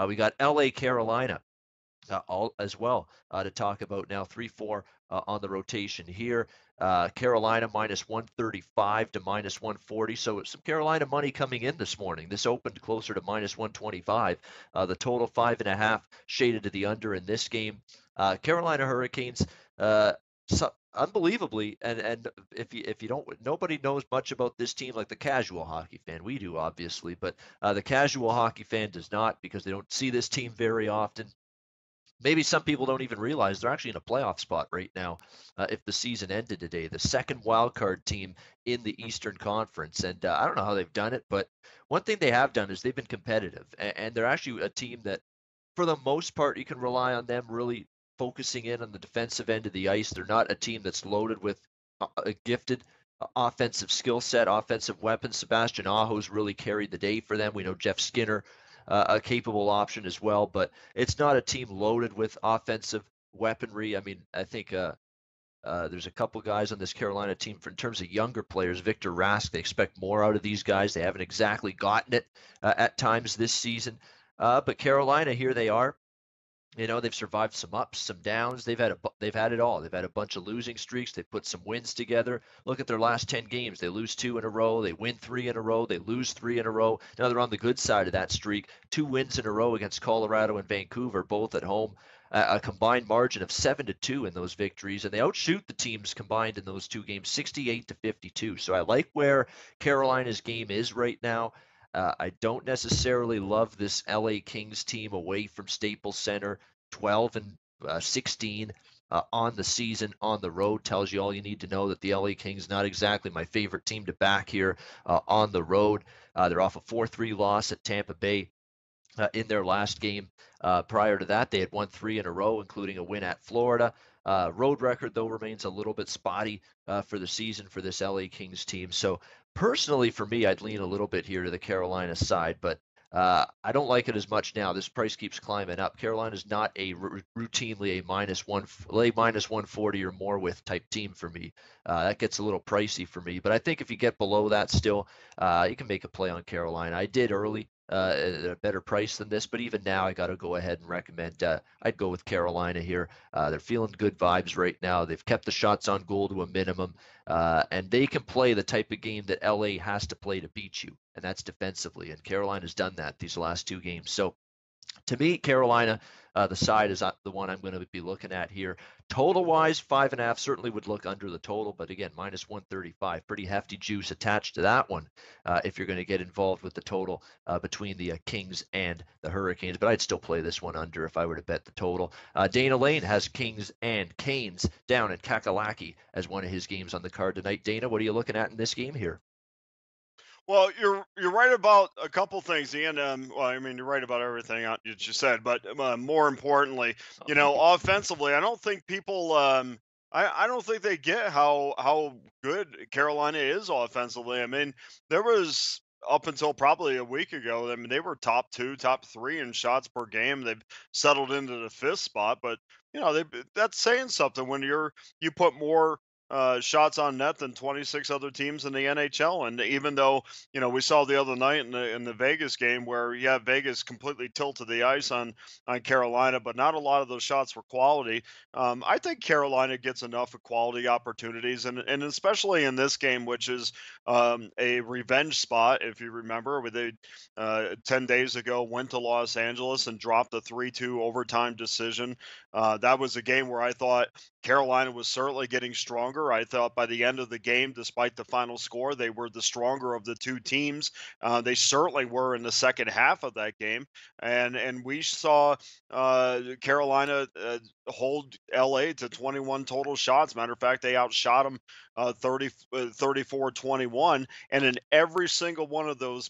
We got LA Carolina all as well to talk about now. 3-4 on the rotation here. Carolina minus 135 to minus 140. So some Carolina money coming in this morning. This opened closer to minus 125. The total 5.5 shaded to the under in this game. Carolina Hurricanes. So, unbelievably, and if you don't, nobody knows much about this team like the casual hockey fan. We do obviously, but the casual hockey fan does not because they don't see this team very often. Maybe some people don't even realize they're actually in a playoff spot right now. If the season ended today, the second wild card team in the Eastern Conference, and I don't know how they've done it, but one thing they have done is they've been competitive, and they're actually a team that, for the most part, you can rely on them really focusing in on the defensive end of the ice. They're not a team that's loaded with a gifted offensive skill set, offensive weapons. Sebastian Aho's really carried the day for them. We know Jeff Skinner, a capable option as well, but it's not a team loaded with offensive weaponry. I mean, I think there's a couple guys on this Carolina team in terms of younger players. Victor Rask, they expect more out of these guys. They haven't exactly gotten it at times this season. But Carolina, here they are. You know, they've survived some ups, some downs. They've had it all. They've had a bunch of losing streaks. They put some wins together. Look at their last 10 games. They lose 2 in a row. They win 3 in a row. They lose 3 in a row. Now they're on the good side of that streak. 2 wins in a row against Colorado and Vancouver, both at home. A combined margin of 7-2 in those victories, and they outshoot the teams combined in those 2 games, 68-52. So I like where Carolina's game is right now. I don't necessarily love this LA Kings team away from Staples Center. 12 and 16 on the season on the road tells you all you need to know that the LA Kings not exactly my favorite team to back here on the road. They're off a 4-3 loss at Tampa Bay in their last game. Prior to that, they had won 3 in a row, including a win at Florida. Road record, though, remains a little bit spotty for the season for this LA Kings team. So personally, for me, I'd lean a little bit here to the Carolina side, but I don't like it as much now. This price keeps climbing up. Carolina's not routinely a minus 140 or more with type team for me. That gets a little pricey for me. But I think if you get below that still, you can make a play on Carolina. I did early at a better price than this, but even now I got to go ahead and recommend I'd go with Carolina here. They're feeling good vibes right now. They've kept the shots on goal to a minimum, and they can play the type of game that LA has to play to beat you, and that's defensively. And Carolina's done that these last 2 games. So to me, Carolina, the side is the one I'm going to be looking at here. Total wise, 5.5 certainly would look under the total, but again, minus 135, pretty hefty juice attached to that one if you're going to get involved with the total between the Kings and the Hurricanes. But I'd still play this one under if I were to bet the total. Dana Lane has Kings and Canes down at Kakalaki as one of his games on the card tonight. Dana, what are you looking at in this game here? Well, you're right about a couple things, Ian. Well, I mean, you're right about everything you just said, but more importantly, Oh, thank you. offensively, I don't think people, I don't think they get how good Carolina is offensively. I mean, there was up until probably a week ago. I mean, they were top two, top three in shots per game. They've settled into the fifth spot, but that's saying something when you put more shots on net than 26 other teams in the NHL. And even though, we saw the other night in the Vegas game where Vegas completely tilted the ice on Carolina, but not a lot of those shots were quality. I think Carolina gets enough of quality opportunities, and especially in this game, which is a revenge spot. If you remember, where they 10 days ago went to Los Angeles and dropped a 3-2 overtime decision. That was a game where I thought Carolina was certainly getting stronger. I thought by the end of the game, despite the final score, they were the stronger of the two teams. They certainly were in the second half of that game, and we saw Carolina hold LA to 21 total shots. Matter of fact, they outshot them 34-21, and in every single one of those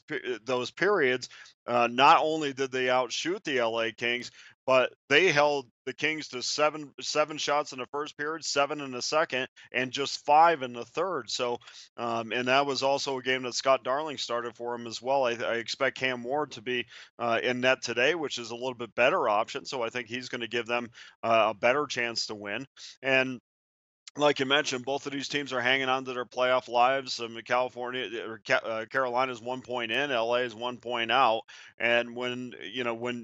periods, not only did they outshoot the LA Kings, but they held the Kings to seven shots in the first period, 7 in the second, and just 5 in the third. So, and that was also a game that Scott Darling started for him as well. I expect Cam Ward to be in net today, which is a little bit better option. So I think he's going to give them a better chance to win. And like you mentioned, both of these teams are hanging on to their playoff lives. Carolina's 1 point in, LA is 1 point out. And when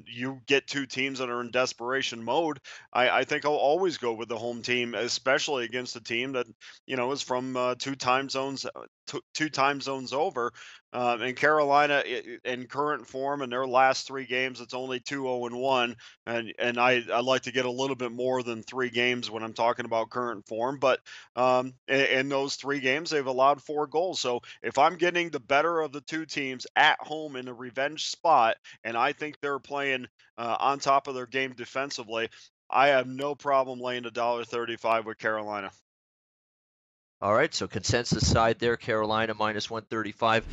you get two teams that are in desperation mode, I think I'll always go with the home team, especially against a team that is from two time zones over. And Carolina, in current form in their last 3 games, it's only 2-0-1, and I like to get a little bit more than 3 games when I'm talking about current form. But in those 3 games, they've allowed 4 goals. So if I'm getting the better of the two teams at home in a revenge spot, and I think they're playing on top of their game defensively, I have no problem laying $1.35 with Carolina. All right, so consensus side there, Carolina minus 135.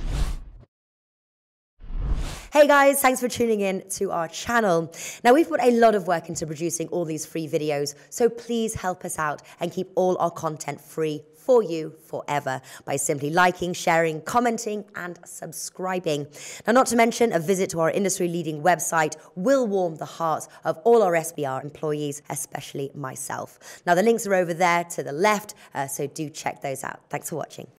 Hey guys, thanks for tuning in to our channel. Now we've put a lot of work into producing all these free videos, so please help us out and keep all our content free for you forever by simply liking, sharing, commenting, and subscribing. Now, not to mention, a visit to our industry-leading website will warm the hearts of all our SBR employees, especially myself. Now, the links are over there to the left, so do check those out. Thanks for watching.